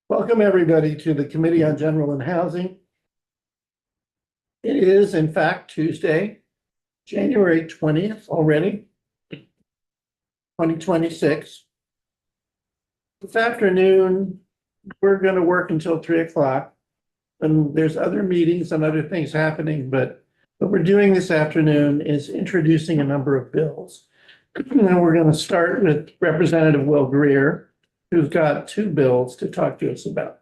Welcome, everybody, to the Committee on General and Housing. It is, in fact, Tuesday, January 20th already, 2026. This afternoon, we're going to work until 3 o'clock. And there's other meetings and other things happening, but what we're doing this afternoon is introducing a number of bills. And we're going to start with Representative Will Greer, who's got two bills to talk to us about.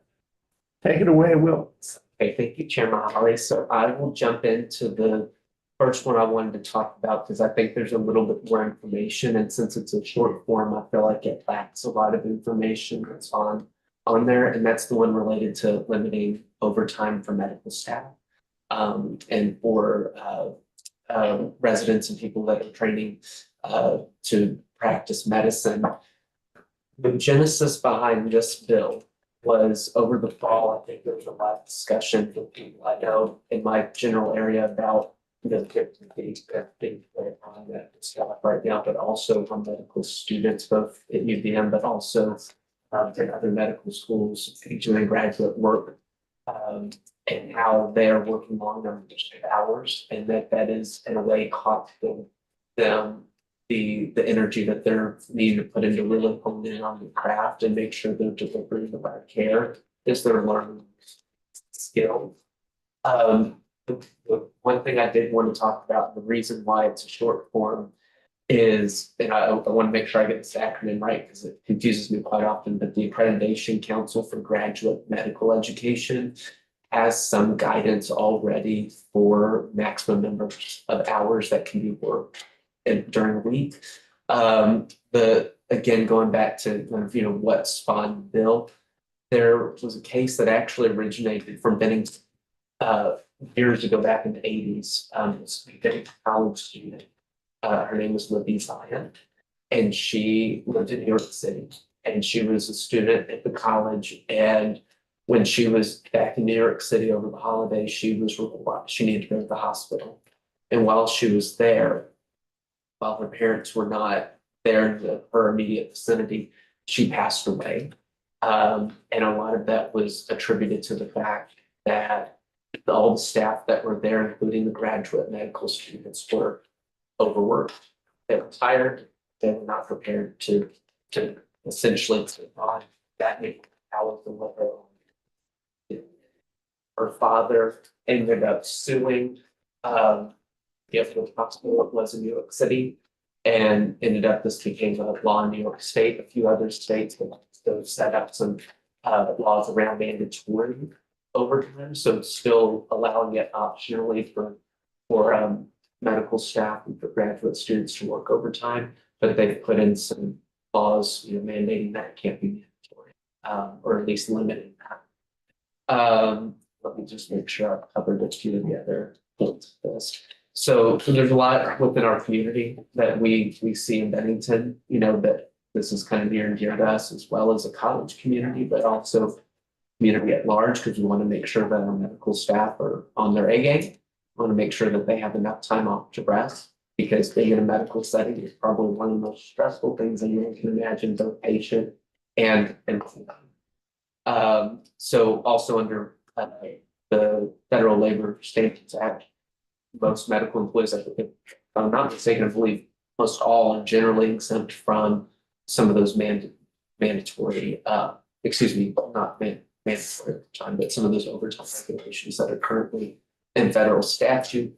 Take it away, Will. Okay, thank you, Chairman Holly. So I will jump into the first one I wanted to talk about because I think there's a little bit more information. And since it's a short form, I feel like it lacks a lot of information that's on there. And that's the one related to limiting overtime for medical staff and for residents and people that are training to practice medicine. The genesis behind this bill was over the fall. I think there was a lot of discussion with people I know in my general area about the on that staff right now, but also on medical students, both at UVM, but also in other medical schools doing graduate work, and how they are working longer hours, and that is in a way costing them the energy that they're needing to put into really hone in on the craft and make sure they're delivering the right care as they're learning skills. The one thing I did want to talk about, the reason why it's a short form is, and I want to make sure I get this acronym right because it confuses me quite often, but the Accreditation Council for Graduate Medical Education has some guidance already for maximum numbers of hours that can be worked during the week. Again, going back to kind of, what spawned the bill, there was a case that actually originated from Bennington years ago, back in the 80s. This Bennington college student, her name was Libby Zion, and she lived in New York City, and she was a student at the college. And when she was back in New York City over the holidays, she needed to go to the hospital. And while she was there, while her parents were not there in her immediate vicinity, she passed away. And a lot of that was attributed to the fact that all the staff that were there, including the graduate medical students, were overworked. They were tired. They were not prepared to essentially survive that many hours of what they were. Her father ended up suing the hospital was in New York City, and ended up this became a law in New York State. A few other states have set up some laws around mandatory overtime, so it's still allowing it optionally for medical staff and for graduate students to work overtime, but they've put in some laws, mandating that it can't be mandatory, or at least limiting that. Let me just make sure I've covered a few of the other points of this. So there's a lot within our community that we see in Bennington, that this is kind of near and dear to us, as well as a college community, but also community at large, because we want to make sure that our medical staff are on their A game. We want to make sure that they have enough time off to rest, because being in a medical setting is probably one of the most stressful things anyone can imagine, both patient and so also under the Federal Labor Standards Act, most medical employees, if I'm not mistaken, I believe most all are generally exempt from some of those mandatory, not mandatory time, but some of those overtime regulations that are currently in federal statute.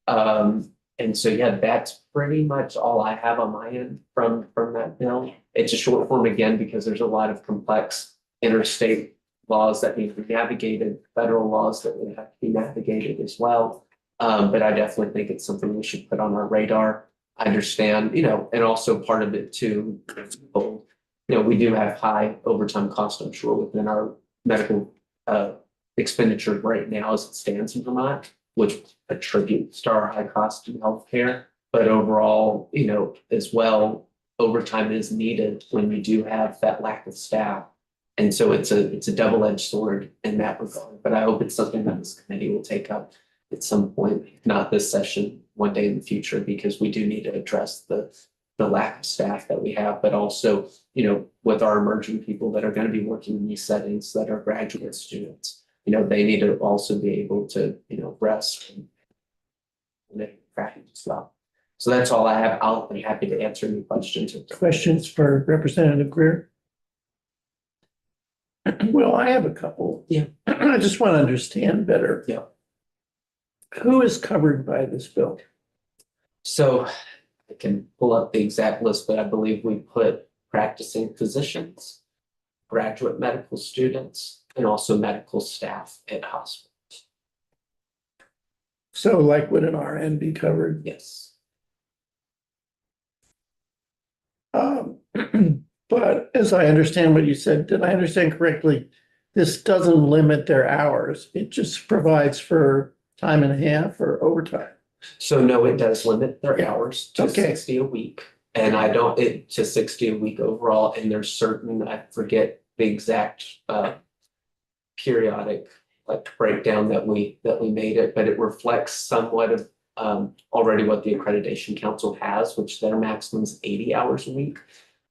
And so, yeah, that's pretty much all I have on my end from that bill. It's a short form again, because there's a lot of complex interstate laws that need to be navigated, federal laws that would have to be navigated as well. But I definitely think it's something we should put on our radar. I understand, and also part of it too, we do have high overtime costs, I'm sure, within our medical expenditure right now as it stands in Vermont, which attributes to our high cost in healthcare. But overall, as well, overtime is needed when you do have that lack of staff. And so it's a double-edged sword in that regard. But I hope it's something that this committee will take up at some point, if not this session, one day in the future, because we do need to address the the lack of staff that we have, but also, with our emerging people that are going to be working in these settings that are graduate students, they need to also be able to, rest and practice as well. So that's all I have. I'll be happy to answer any questions. Questions for Representative Greer? Well, I have a couple. Yeah. I just want to understand better. Yeah. Who is covered by this bill? So I can pull up the exact list, but I believe we put practicing physicians, graduate medical students, and also medical staff at hospitals. So like would an RN be covered? Yes. But as I understand what you said, did I understand correctly? This doesn't limit their hours. It just provides for time and a half or overtime. So no, it does limit their Yeah. hours to Okay. 60 a week. And it to 60 a week overall, and there's certain, I forget the exact periodic like breakdown that we made it, but it reflects somewhat of already what the Accreditation Council has, which their maximum is 80 hours a week.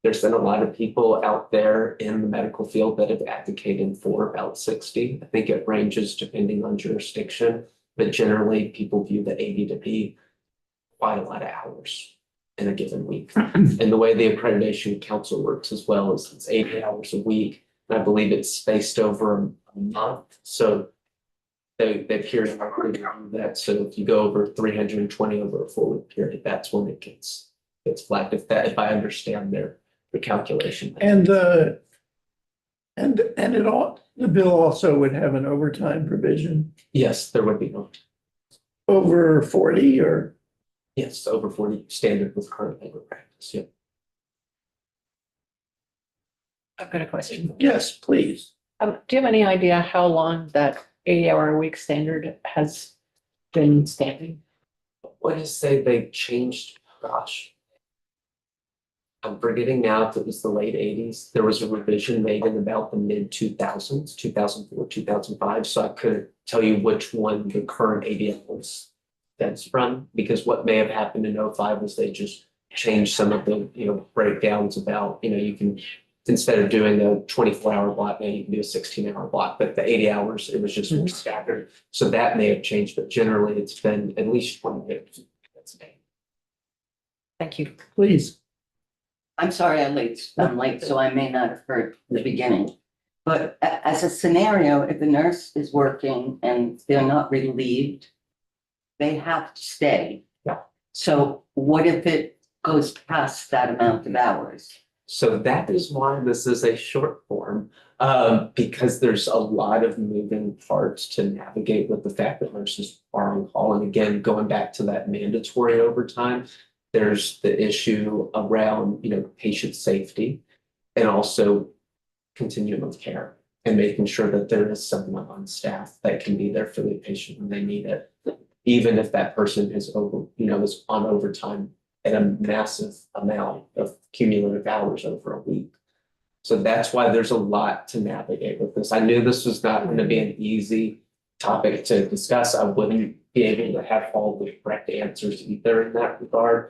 There's been a lot of people out there in the medical field that have advocated for about 60. I think it ranges depending on jurisdiction, but generally people view the 80 to be quite a lot of hours in a given week. And the way the Accreditation Council works as well is it's 80 hours a week. And I believe it's spaced over a month. So they periodically review that. So if you go over 320 over a 4-week period, that's when it gets flagged. If I understand their calculation. And the bill also would have an overtime provision Yes, there would be no. over 40 or, Yes, over 40 standard with current labor practice. Yeah. I've got a question. yes, please. Do you have any idea how long that 80-hour-a-week standard has been standing? What is say they changed? Gosh. I'm forgetting now if it was the late 80s. There was a revision made in about the mid 2000s, 2004, 2005. So I couldn't tell you which one the current 80 hours stems from, because what may have happened in 05 was they just changed some of the breakdowns about, you can, instead of doing a 24-hour block, now you can do a 16-hour block, but the 80 hours, it was just more staggered. So that may have changed, but generally it's been at least 20 years. That's it. Thank you. Please. I'm sorry I'm late, so I may not have heard the beginning. But as a scenario, if a nurse is working and they're not relieved, they have to stay. Yeah. So what if it goes past that amount of hours? So that is why this is a short form, because there's a lot of moving parts to navigate with the fact that nurses are on call. And again, going back to that mandatory overtime, there's the issue around, patient safety and also continuum of care and making sure that there is someone on staff that can be there for the patient when they need it, even if that person is is on overtime at a massive amount of cumulative hours over a week. So that's why there's a lot to navigate with this. I knew this was not going to be an easy topic to discuss. I wouldn't be able to have all the correct answers either in that regard.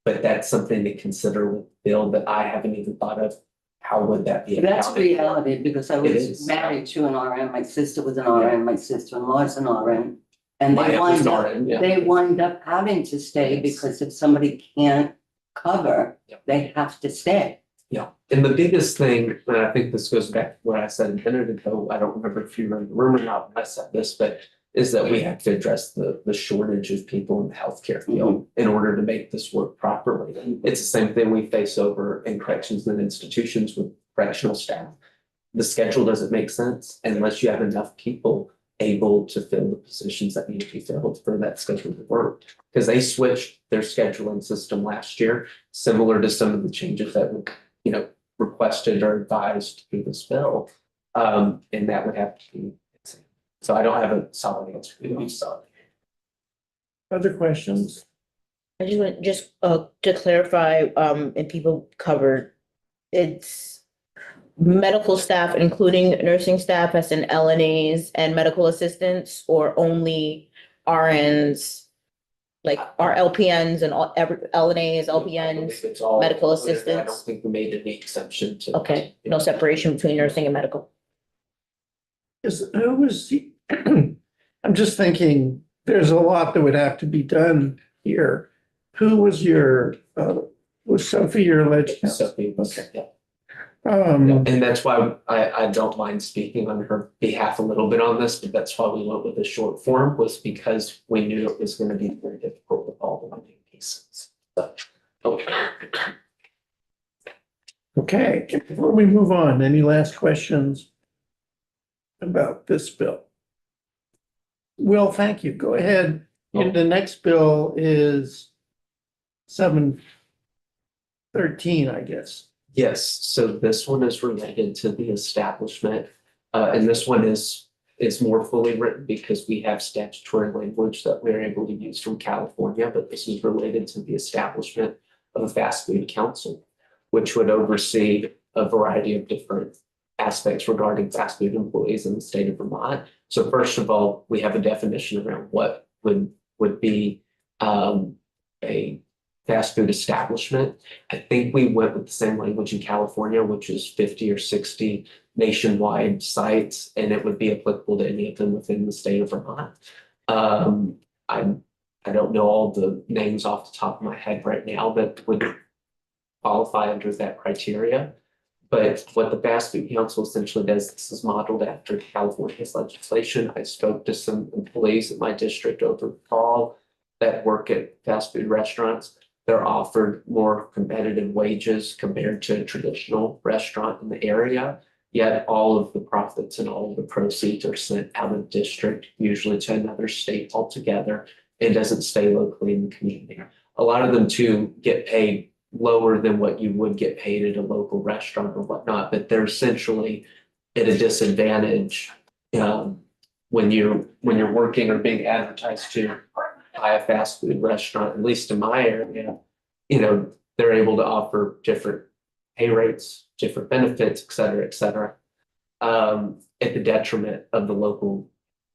But that's something to consider with Bill that I haven't even thought of. How would that be? That's accounted for? reality, because I It was is. married to an RN, my sister was an RN, my sister-in-law is an RN. And My aunt was an RN, yeah. they wind up having to stay Yes. because if somebody can't cover, Yep. they have to stay. Yeah, and the biggest thing, and I think this goes back to what I said a minute ago, I don't remember if you remember the room or not when I said this, but is that we have to address the shortage of people in the healthcare field in order to make this work properly. It's the same thing we face over in corrections and institutions with correctional staff. The schedule doesn't make sense unless you have enough people able to fill the positions that need to be filled for that schedule to work. Because they switched their scheduling system last year, similar to some of the changes that were, requested or advised through this bill. And that would have to be. So I don't have a solid answer for you. I'm sorry. Other questions? I just want to clarify, and people covered, it's medical staff, including nursing staff as in LNAs and medical assistants, or only RNs Like our LPNs and all, every LNAs, I LPNs, believe it's all medical included. I don't assistants. think we made any exception to. okay, no separation between nursing and medical. Who was, I'm just thinking, there's a lot that would have to be done here. Who was was Sophie your alleged counsel? Sophie was, Okay. yeah. Um, And that's why I don't mind speaking on her behalf a little bit on this, but that's why we went with the short form, was because we knew it was gonna be very difficult with all the moving pieces. So, okay. okay, before we move on, any last questions about this bill? Will, thank you. Go ahead. And the next bill is 713, I guess. Yes, so this one is related to the establishment, and this one is more fully written because we have statutory language that we're able to use from California, but this is related to the establishment of a fast food council, which would oversee a variety of different aspects regarding fast food employees in the state of Vermont. So first of all, we have a definition around what would be a fast food establishment. I think we went with the same language in California, which is 50 or 60 nationwide sites, and it would be applicable to any of them within the state of Vermont. I don't know all the names off the top of my head right now that would qualify under that criteria. But what the Fast Food Council essentially does, this is modeled after California's legislation. I spoke to some employees in my district over the fall that work at fast food restaurants. They're offered more competitive wages compared to a traditional restaurant in the area. Yet all of the profits and all of the proceeds are sent out of district, usually to another state altogether. It doesn't stay locally in the community. A lot of them too get paid lower than what you would get paid at a local restaurant or whatnot, but they're essentially at a disadvantage when you're working or being advertised to by a fast food restaurant, at least in my area. They're able to offer different pay rates, different benefits, et cetera, at the detriment of the local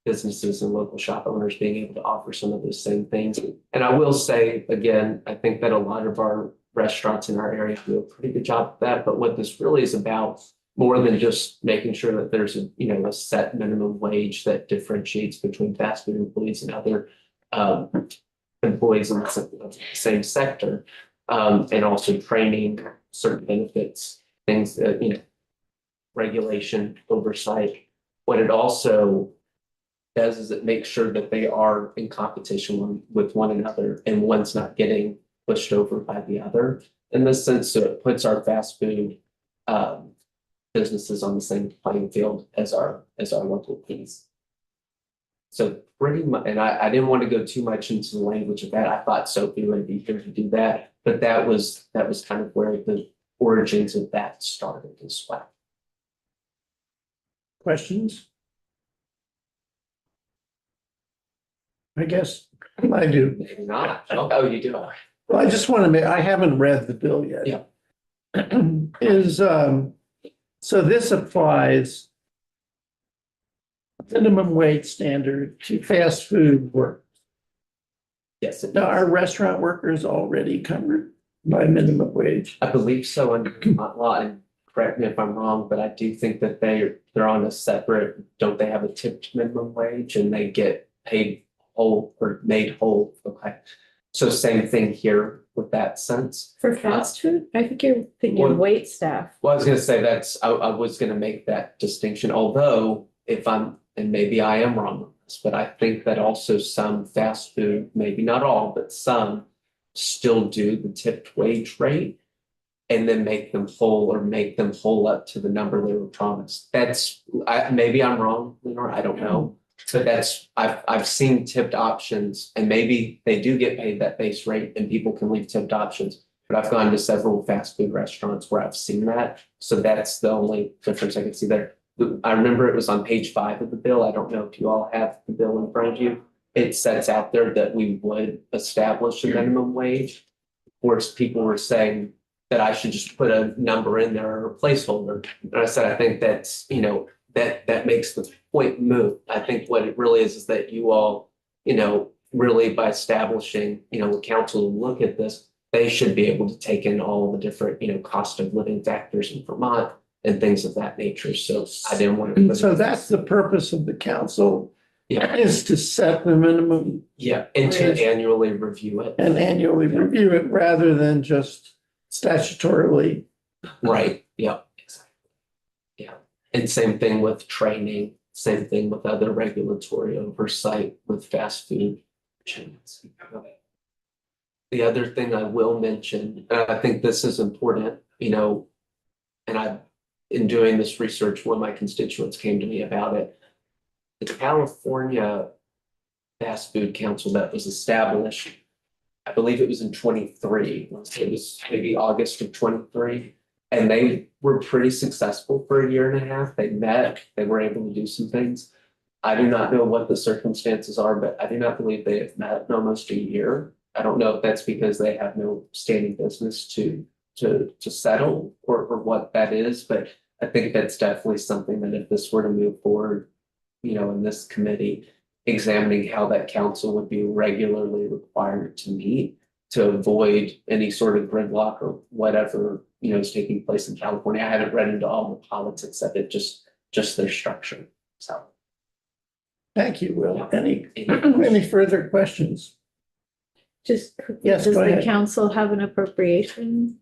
businesses and local shop owners being able to offer some of those same things. And I will say, again, I think that a lot of our restaurants in our area do a pretty good job of that. But what this really is about, more than just making sure that there's a set minimum wage that differentiates between fast food employees and other employees in the same sector, and also training, certain benefits, things that, regulation, oversight. What it also does is it makes sure that they are in competition with one another and one's not getting pushed over by the other. In this sense, so it puts our fast food businesses on the same playing field as our local piece. So pretty much, and I didn't want to go too much into the language of that. I thought Sophie would be here to do that, but that was kind of where the origins of that started as well. Questions? I guess I do. Maybe not. Oh, you do. Well, I just want to I haven't read the bill yet. Yeah. So this applies minimum wage standard to fast food work. Yes, it Now, does. are restaurant workers already covered by minimum wage? I believe so under Vermont law, and correct me if I'm wrong, but I do think that they're on a separate, don't they have a tipped minimum wage and they get paid whole or made whole? Okay. So same thing here with that sense. For fast food, I think you're Well- thinking wait staff. Well, I was gonna say I was gonna make that distinction, although and maybe I am wrong on this, but I think that also some fast food, maybe not all, but some still do the tipped wage rate and then make them whole up to the number they were promised. Maybe I'm wrong, Lenore, I don't know. But I've seen tipped options, and maybe they do get paid that base rate and people can leave tipped options. But I've gone to several fast food restaurants where I've seen that. So that's the only difference I can see there. I remember it was on page 5 of the bill. I don't know if you all have the bill in front of you. It sets out there that we would establish a minimum wage. Of course, people were saying that I should just put a number in there or a placeholder. And I said, I think that's, that makes the point moot. I think what it really is that you all, really by establishing, a council to look at this, they should be able to take in all the different, cost of living factors in Vermont and things of that nature. So I didn't want to. And so that's the purpose of the council, Yeah, is to set the minimum yeah, and to annually review it. and annually review it rather than just statutorily. Right, yeah, exactly. Yeah, and same thing with training, same thing with other regulatory oversight with fast food chains. The other thing I will mention, and I think this is important, and in doing this research, one of my constituents came to me about it. The California Fast Food Council that was established, I believe it was in 23, it was maybe August of 23. And they were pretty successful for a year and a half. They met, they were able to do some things. I do not know what the circumstances are, but I do not believe they have met in almost a year. I don't know if that's because they have no standing business to settle or what that is, but I think that's definitely something that if this were to move forward, in this committee, examining how that council would be regularly required to meet to avoid any sort of gridlock or whatever, is taking place in California. I haven't read into all the politics of it, just their structure. So. Thank you, Will. Any further questions? Just, Yes, does go the ahead. council have an appropriation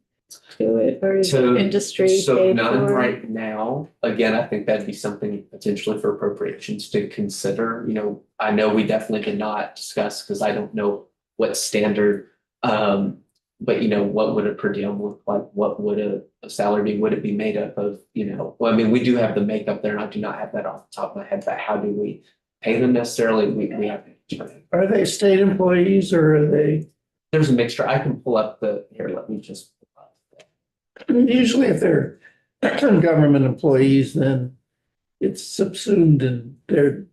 to it, or is So- industry So paid none for? right now. Again, I think that'd be something potentially for appropriations to consider. I know we definitely did not discuss because I don't know what standard. But what would a per diem look like? What would a salary be? Would it be made up of, well, I mean, we do have the makeup there and I do not have that off the top of my head, but how do we pay them necessarily? We have to determine. Are they state employees or are they, There's a mixture. I can pull up here, let me just. usually if they're government employees, then it's subsumed in their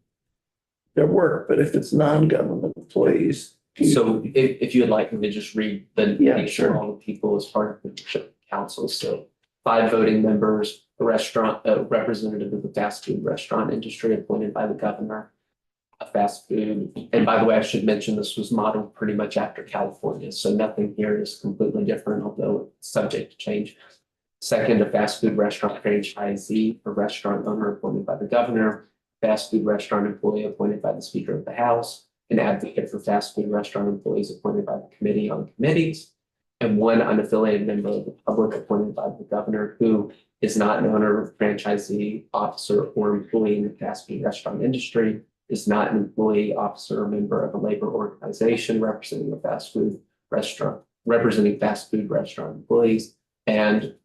work, but if it's non-government employees. So if you would like me to just read the Yeah, names sure. of all the people as part of the council, so 5 voting members, a representative of the fast food restaurant industry appointed by the governor, a fast food, and by the way, I should mention this was modeled pretty much after California, so nothing here is completely different, although it's subject to change. Second, a fast food restaurant franchisee, a restaurant owner appointed by the governor, fast food restaurant employee appointed by the Speaker of the House, an advocate for fast food restaurant employees appointed by the Committee on Committees, and one unaffiliated member of the public appointed by the governor who is not an owner, franchisee, officer, or employee in the fast food restaurant industry, is not an employee, officer, or member of a labor organization representing fast food restaurant employees, and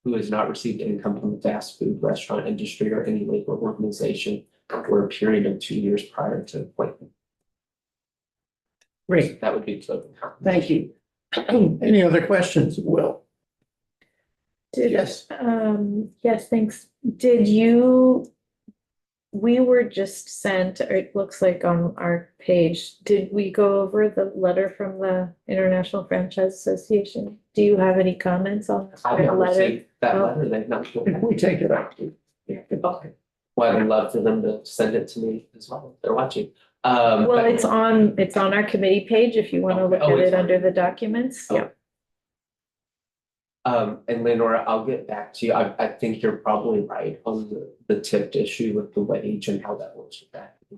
who has not received income from the fast food restaurant industry or any labor organization for a period of 2 years prior to appointment. Great, That would be the. thank you. Any other questions, Will? Yes. Yes, thanks. We were just sent, or it looks like on our page, did we go over the letter from the International Franchise Association? Do you have any comments on I the haven't letter? received that Oh. letter, they've not. If we take it up. Okay. Well, I'd love for them to send it to me as well, if they're watching. Well, But- it's on our committee page if you want to Okay. look Oh, at it's it on. under the documents. Oh. And Leonora, I'll get back to you. I think you're probably right on the tipped issue with the wage and how that works with that. I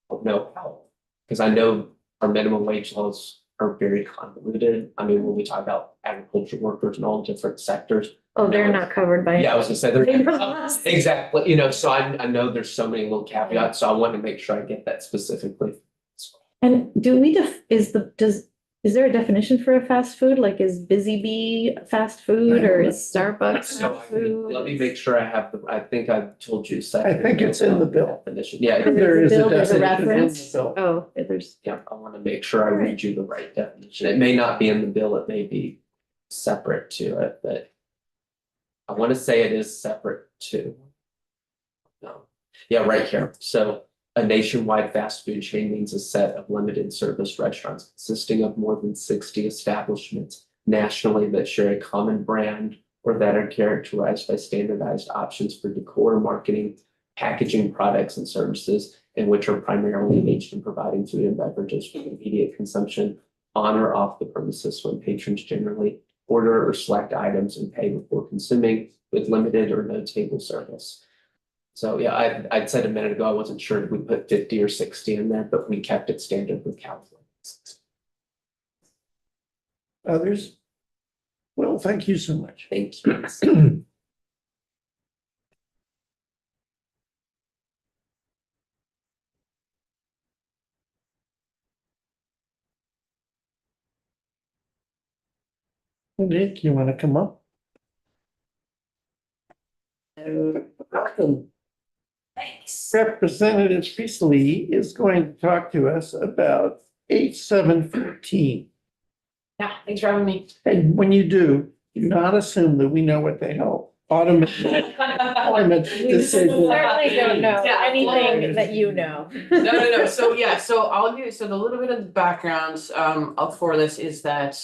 don't know how, because I know our minimum wage laws are very convoluted. I mean, when we talk about agriculture workers and all different sectors. Oh, they're not covered by. Yeah, I was gonna say, Labor they're, laws. exactly, so I know there's so many little caveats, so I want to make sure I get that specifically. And do we is there a definition for a fast food? Like is Busy Bee fast food or is Starbucks So fast food? let me make sure I have I think I told you. I think it's in the bill. Definition, yeah, There is a There's a definition in the reference? bill. Oh, there's, yeah, I want to make sure I read you the right definition. It may not be in the bill, it may be separate to it, but I want to say it is separate too. No, yeah, right here. So a nationwide fast food chain means a set of limited service restaurants consisting of more than 60 establishments nationally that share a common brand or that are characterized by standardized options for decor, marketing, packaging products and services in which are primarily engaged in providing food and beverages for immediate consumption on or off the premises when patrons generally order or select items and pay before consuming with limited or no table service. So yeah, I'd said a minute ago, I wasn't sure if we put 50 or 60 in there, but we kept it standard with California. Others? Well, thank you so much. Thank you. Nick, you want to come up? Welcome. Thanks. Representative Priestley is going to talk to us about H714. Yeah, thanks for having me. And when you do not assume that we know what the hell automated employment We decision. certainly don't know Yeah. anything that you know. No. So yeah, so I'll give you, so the little bit of the background up for this is that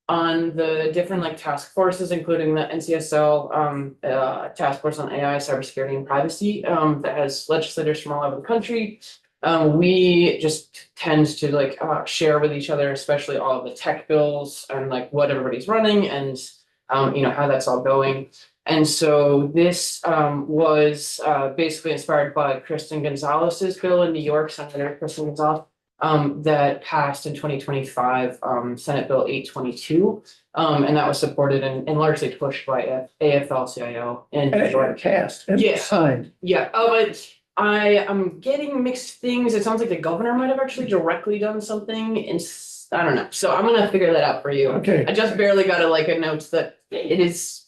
on the different like task forces, including the NCSL task force on AI, cybersecurity and privacy, that has legislators from all over the country. We just tend to like share with each other, especially all of the tech bills and like what everybody's running and how that's all going. And so this was basically inspired by Kristen Gonzalez's bill in New York, Senator Kristen Gonzalez, that passed in 2025, Senate Bill 822. And that was supported and largely pushed by AFL-CIO in New York. And cast and Yeah. signed. Yeah, but I am getting mixed things. It sounds like the governor might have actually directly done something and I don't know. So I'm gonna figure that out for you. Okay, I just barely got a note that it is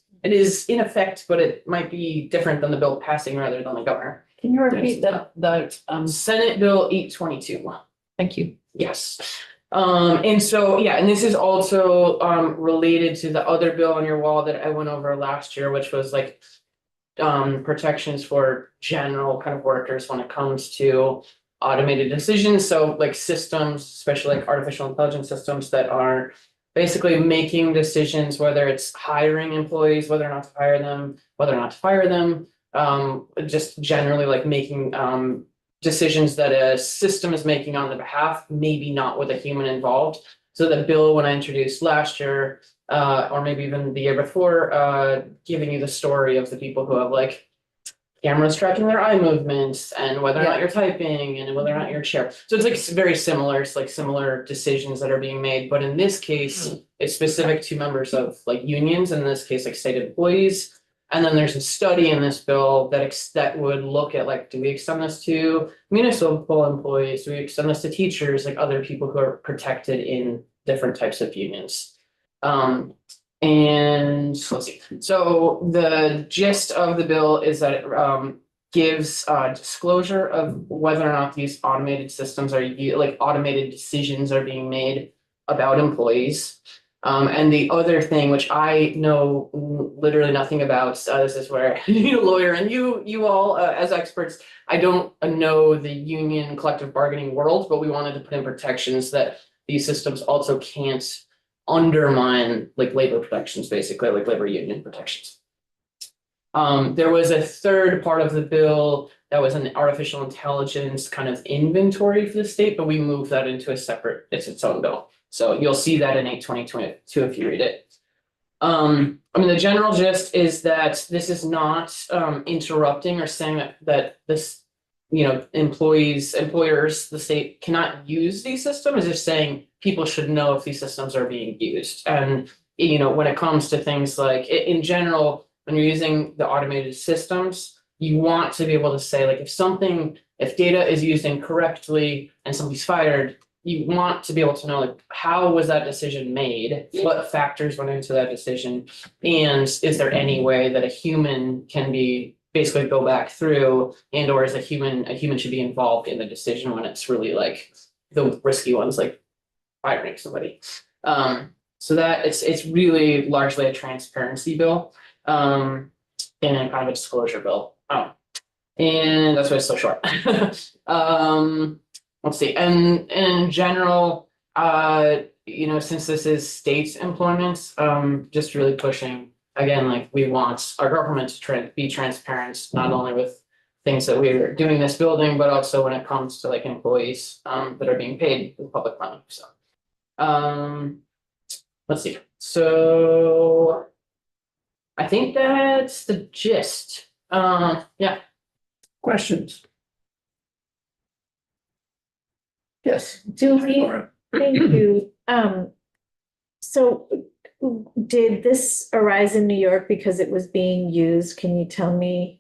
in effect, but it might be different than the bill passing rather than the governor. Can you repeat Senate Bill 822. thank you. Yes. And so, yeah, and this is also related to the other bill on your wall that I went over last year, which was like protections for general kind of workers when it comes to automated decisions. So like systems, especially like artificial intelligence systems that are basically making decisions, whether it's hiring employees, whether or not to hire them, whether or not to fire them, just generally like making decisions that a system is making on the behalf, maybe not with a human involved. So the bill, when I introduced last year, or maybe even the year before, giving you the story of the people who have like cameras tracking their eye movements and whether or not you're typing and whether or not you're chair. So it's like very similar. It's like similar decisions that are being made. But in this case, it's specific to members of like unions, in this case, like state employees. And then there's a study in this bill that would look at like, do we extend this to municipal employees? Do we extend this to teachers, like other people who are protected in different types of unions? And let's see. So the gist of the bill is that it gives disclosure of whether or not these automated systems are like automated decisions are being made about employees. And the other thing, which I know literally nothing about, this is where I need a lawyer, and you all as experts, I don't know the union collective bargaining world, but we wanted to put in protections that these systems also can't undermine like labor protections, basically like labor union protections. There was a third part of the bill that was an artificial intelligence kind of inventory for the state, but we moved that into a separate, it's its own bill. So you'll see that in 8/2022 if you read it. I mean, the general gist is that this is not interrupting or saying that this, employers, the state cannot use these systems. It's just saying people should know if these systems are being used. And, when it comes to things like in general, when you're using the automated systems, you want to be able to say, like, if data is used incorrectly and somebody's fired, you want to be able to know, like, how was that decision made? What factors went into that decision? And is there any way that a human can basically go back through, and or is a human should be involved in the decision when it's really like the risky ones, like firing somebody. So that it's really largely a transparency bill, and kind of a disclosure bill. And that's why it's so short. Let's see, and in general, since this is state employment, just really pushing, again, like we want our government to be transparent, not only with things that we're doing in this building, but also when it comes to like employees that are being paid with public money, so. Let's see, so I think that's the gist. Yeah, Questions? Yes. Do we, Laura. thank you, so did this arise in New York because it was being used? Can you tell me?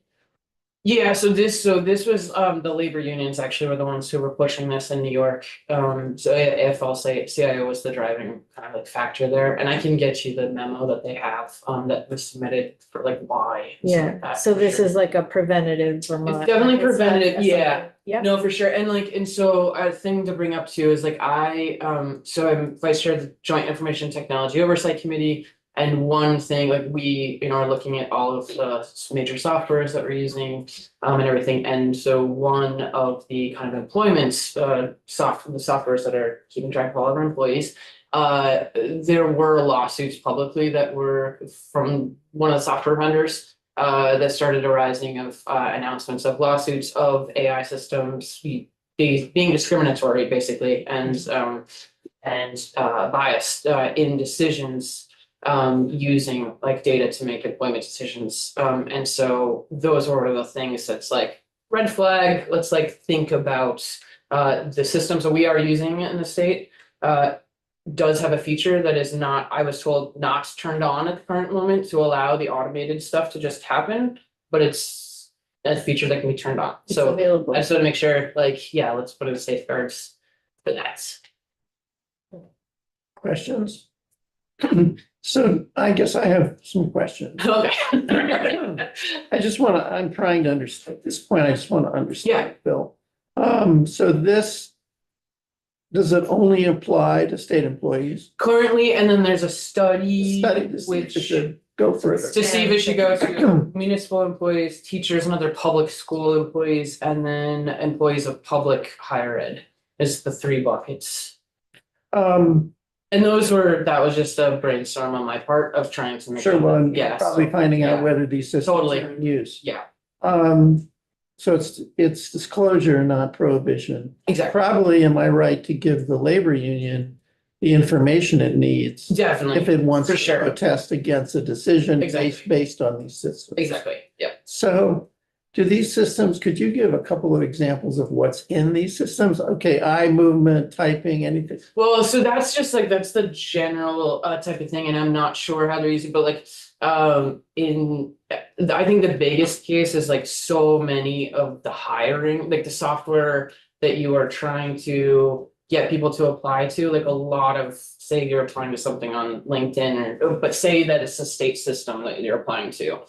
yeah, so this was, the labor unions actually were the ones who were pushing this in New York. So if I'll say CIO was the driving kind of like factor there, and I can get you the memo that they have, that was submitted for like why. and stuff like Yeah, that, so for this sure. is like a preventative Vermont. definitely it's not preventative, yeah. something- Yeah. No, for sure. And so a thing to bring up too is like so I'm vice chair of the Joint Information Technology Oversight Committee. And one thing, like we, are looking at all of the major softwares that we're using, and everything. And so one of the kind of employments, the softwares that are keeping track of all of our employees, there were lawsuits publicly that were from one of the software vendors, that started arising of, announcements of lawsuits of AI systems being discriminatory, basically, and biased, in decisions, using like data to make employment decisions. And so those were the things that's like red flag. Let's like think about the systems that we are using in the state. Does have a feature that is not, I was told, not turned on at the current moment to allow the automated stuff to just happen, but it's a feature that can be turned on. It's So available. I just want to make sure, like, yeah, let's put in safeguards for that. Questions? So I guess I have some questions. Okay. I'm trying to understand, at this point, I just want to understand, Bill. So this, does it only apply to state employees? Currently, and then there's a study Study to see if it which should go further. to see if it should go to municipal employees, teachers and other public school employees, and then employees of public higher ed is the three buckets. And that was just a brainstorm on my part of trying to make. Sure, well, I'm Yeah, probably so, finding out yeah. whether these systems Totally. are in use. Yeah, So it's disclosure, not prohibition. exactly, Probably, am I right to give the labor union the information it needs definitely, if it wants for to sure. protest against a decision Exactly. based on these systems? exactly, yeah. So do these systems, could you give a couple of examples of what's in these systems? Okay, eye movement, typing, anything. Well, so that's just like, that's the general type of thing, and I'm not sure how they're using, but like, I think the biggest case is like so many of the hiring, like the software that you are trying to get people to apply to, like a lot of, say you're applying to something on LinkedIn, but say that it's a state system that you're applying to.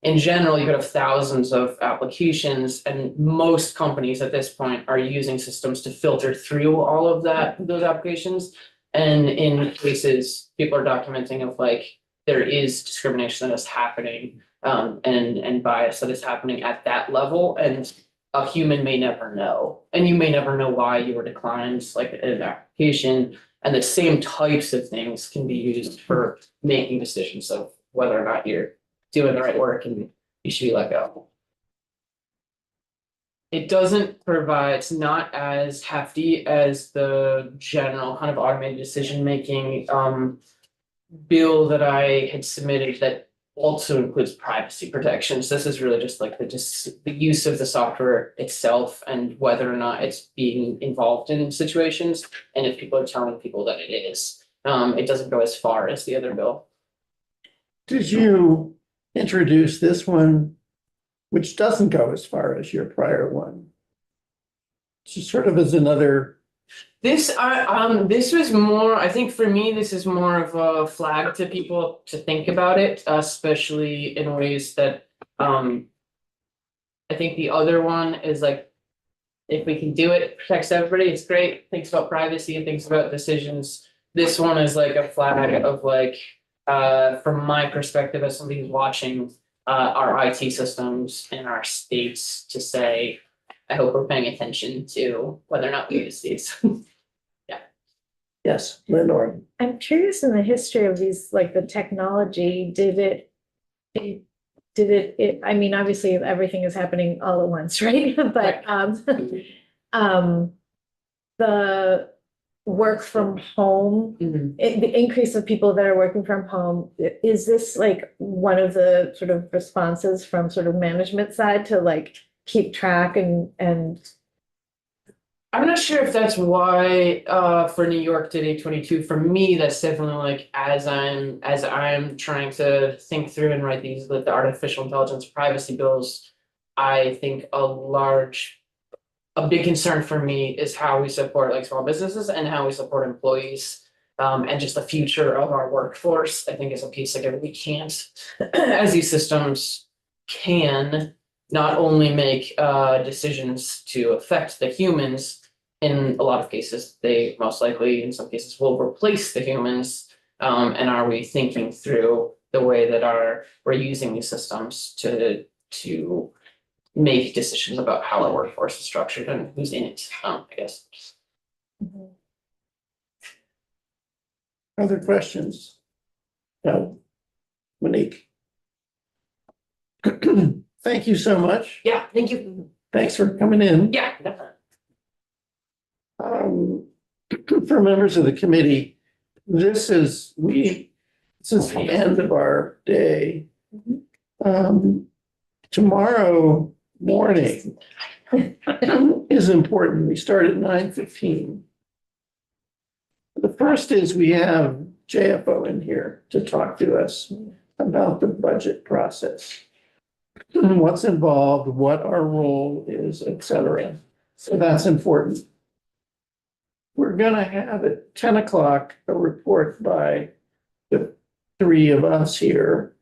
In general, you could have thousands of applications, and most companies at this point are using systems to filter through all of those applications. And in cases, people are documenting of like, there is discrimination that is happening, and bias that is happening at that level, and a human may never know. And you may never know why you were declined, like an application, and the same types of things can be used for making decisions of whether or not you're doing the right work and you should be let go. It doesn't provide, it's not as hefty as the general kind of automated decision-making bill that I had submitted that also includes privacy protections. This is really just like the use of the software itself and whether or not it's being involved in situations, and if people are telling people that it is. It doesn't go as far as the other bill. Did you introduce this one, which doesn't go as far as your prior one? Just sort of as another. This was more, I think for me, this is more of a flag to people to think about it, especially in ways that, I think the other one is like, if we can do it, it protects everybody, it's great, thinks about privacy and thinks about decisions. This one is like a flag of like, from my perspective as somebody who's watching, our IT systems in our states to say, I hope we're paying attention to whether or not we use these. Yes, Lenore. I'm curious in the history of these, like the technology, did it I mean, obviously, everything is happening all at once, right? But, the work from home, the increase of people that are working from home, is this like one of the sort of responses from sort of management side to like keep track and I'm not sure if that's why for New York did 822. For me, that's definitely like as I'm trying to think through and write these like the artificial intelligence privacy bills, I think a big concern for me is how we support like small businesses and how we support employees. And just the future of our workforce, I think is a piece again, we can't, as these systems can not only make decisions to affect the humans. In a lot of cases, they most likely, in some cases, will replace the humans. And are we thinking through the way that we're using these systems to make decisions about how our workforce is structured and who's in it, I guess. Other questions? No. Monique? Thank you so much. Yeah, thank you. Thanks for coming in. Yeah, definitely. For members of the committee, this is the end of our day. Tomorrow morning is important. We start at 9:15. The first is we have JFO in here to talk to us about the budget process. What's involved, what our role is, et cetera. So that's important. We're gonna have at 10 o'clock a report by the three of us here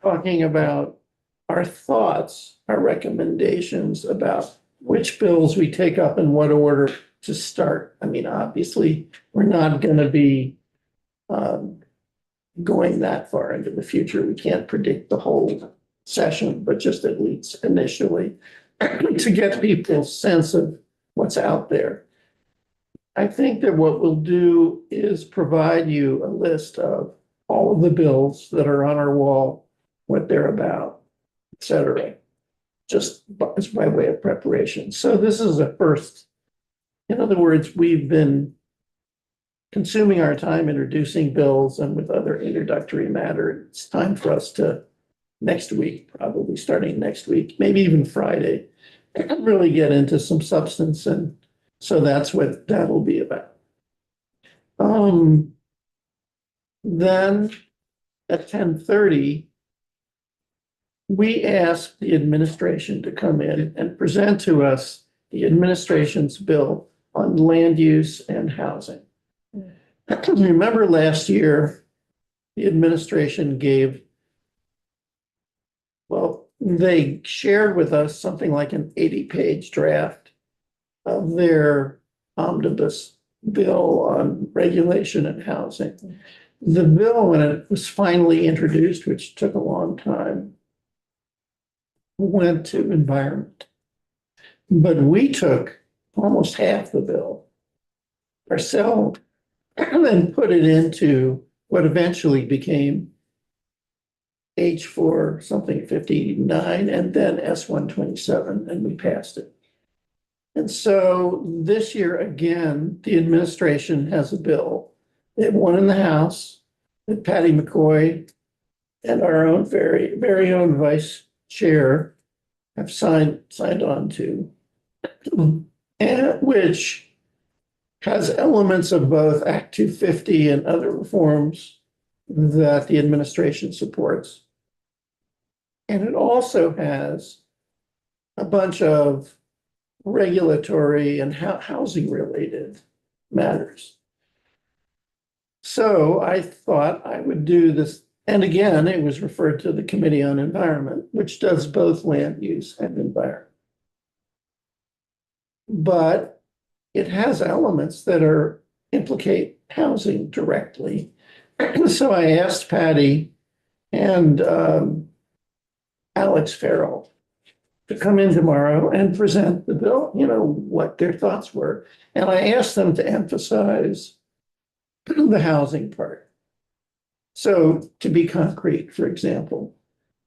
talking about our thoughts, our recommendations about which bills we take up in what order to start. I mean, obviously, we're not gonna be going that far into the future. We can't predict the whole session, but just at least initially to get people's sense of what's out there. I think that what we'll do is provide you a list of all of the bills that are on our wall, what they're about, et cetera, just as by way of preparation. So this is a first. In other words, we've been consuming our time introducing bills and with other introductory matter. It's time for us to, next week, probably starting next week, maybe even Friday, really get into some substance, and so that's what that'll be about. Then at 10:30, we asked the administration to come in and present to us the administration's bill on land use and housing. Remember last year, the administration they shared with us something like an 80-page draft of their omnibus bill on regulation and housing. The bill, when it was finally introduced, which took a long time, went to environment. But we took almost half the bill ourselves and then put it into what eventually became H4 something 59 and then S127, and we passed it. And so this year, again, the administration has a bill. They have one in the House that Patty McCoy and our own very own vice chair have signed on to, and which has elements of both Act 250 and other reforms that the administration supports. And it also has a bunch of regulatory and housing related matters. So I thought I would do this. And again, it was referred to the Committee on Environment, which does both land use and environment. But it has elements that implicate housing directly. So I asked Patty and Alex Farrell to come in tomorrow and present the bill, what their thoughts were. And I asked them to emphasize the housing part. So to be concrete, for example,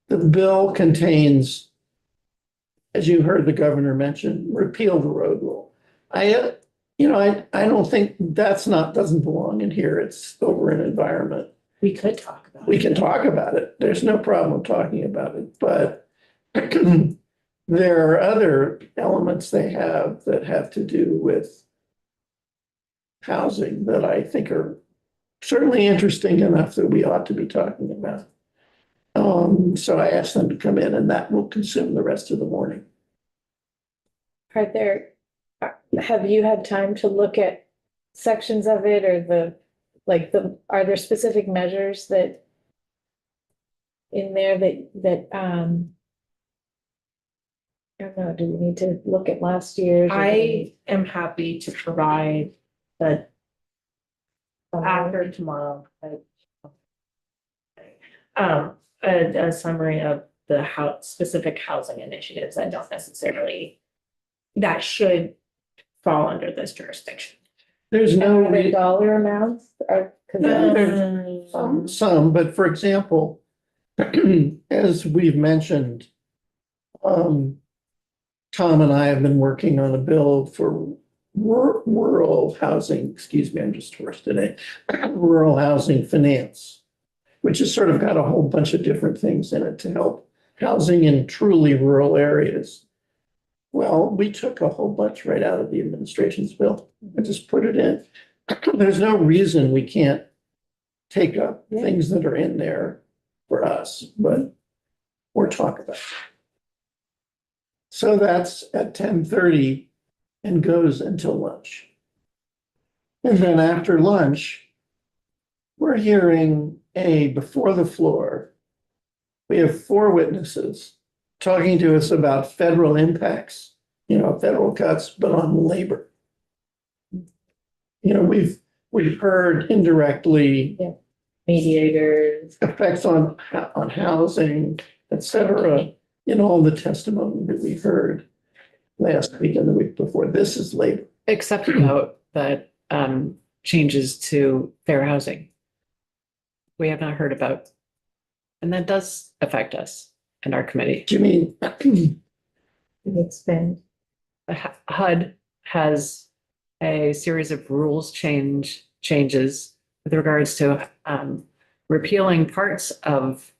the bill contains, as you heard the governor mention, repeal the road rule. I don't think doesn't belong in here. It's over in environment. We could talk about. We can talk about it. There's no problem talking about it, but there are other elements they have that have to do with housing that I think are certainly interesting enough that we ought to be talking about. So I asked them to come in, and that will consume the rest of the morning. Have you had time to look at sections of it or are there specific measures that in there that, I don't know, do we need to look at last year's? or do we I am happy to provide the need- after tomorrow. A summary of the specific housing initiatives that don't necessarily, that should fall under this jurisdiction. There's no, Are there dollar amounts or? 'cause there's some, but for example, as we've mentioned, Tom and I have been working on a bill for rural housing, excuse me, I'm just hoarse today, rural housing finance, which has sort of got a whole bunch of different things in it to help housing in truly rural areas. Well, we took a whole bunch right out of the administration's bill and just put it in. There's no reason we can't take up things that are in there for us, but we're talking about it. So that's at 10:30 and goes until lunch. And then after lunch, we're hearing before the floor. We have 4 witnesses talking to us about federal impacts, federal cuts, but on labor. We've heard indirectly Mediators. effects on housing, et cetera, in all the testimony that we heard last week and the week before. This is labor. Except about the changes to fair housing. We have not heard about, and that does affect us and our committee. Do you mean, Expand. HUD has a series of rules changes with regards to repealing parts of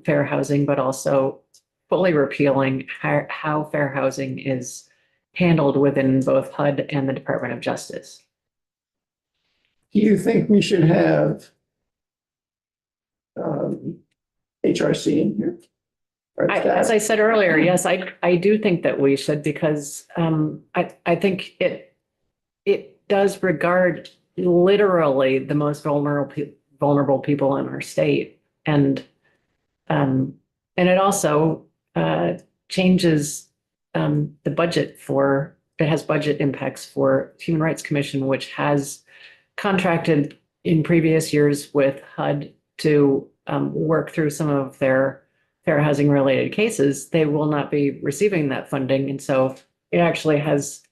fair housing, but also fully repealing how fair housing is handled within both HUD and the Department of Justice. do you think we should have HRC in here? Or As staff? I said earlier, yes, I do think that we should because I think it does regard literally the most vulnerable people in our state. And it also changes the budget it has budget impacts for Human Rights Commission, which has contracted in previous years with HUD to work through some of their fair housing related cases. They will not be receiving that funding. And so it actually has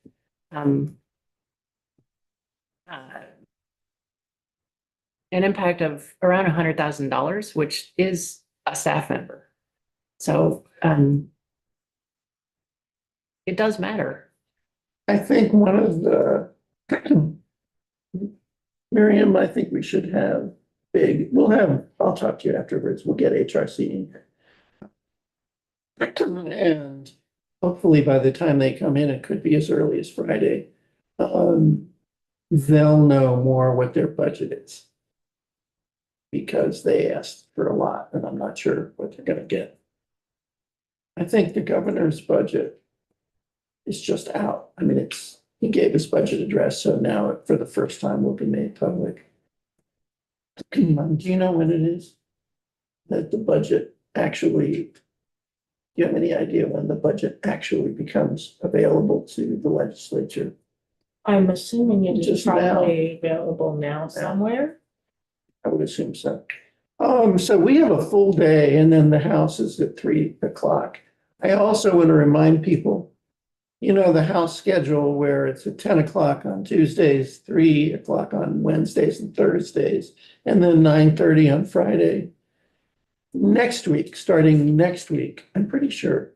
an impact of around $100,000, which is a staff member. So it does matter. I think one of the, Miriam, I think we should have I'll talk to you afterwards. We'll get HRC in here. And hopefully by the time they come in, it could be as early as Friday. They'll know more what their budget is. Because they asked for a lot and I'm not sure what they're gonna get. I think the governor's budget is just out. I mean, he gave his budget address, so now for the first time will be made public. Do you know when it is? That the budget actually, do you have any idea when the budget actually becomes available to the legislature? I'm assuming it is Just now. probably available now somewhere. I would assume so. So we have a full day and then the House is at 3 o'clock. I also want to remind people, the House schedule where it's at 10 o'clock on Tuesdays, 3 o'clock on Wednesdays and Thursdays, and then 9:30 on Friday. next week, starting next week, I'm pretty sure,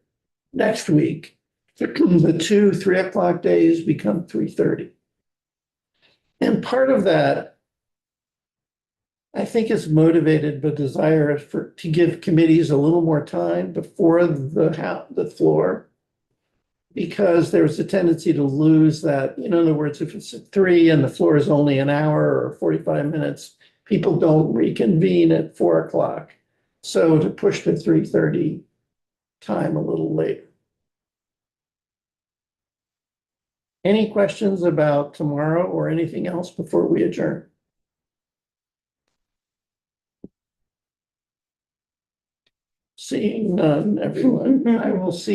next week, the 2 3 o'clock days become 3:30. And part of that, I think, is motivated by desire to give committees a little more time before the floor. Because there's a tendency to lose that, in other words, if it's at 3 and the floor is only an hour or 45 minutes, people don't reconvene at 4 o'clock. So to push to 3:30 time a little later. Any questions about tomorrow or anything else before we adjourn? Seeing none, everyone, I will see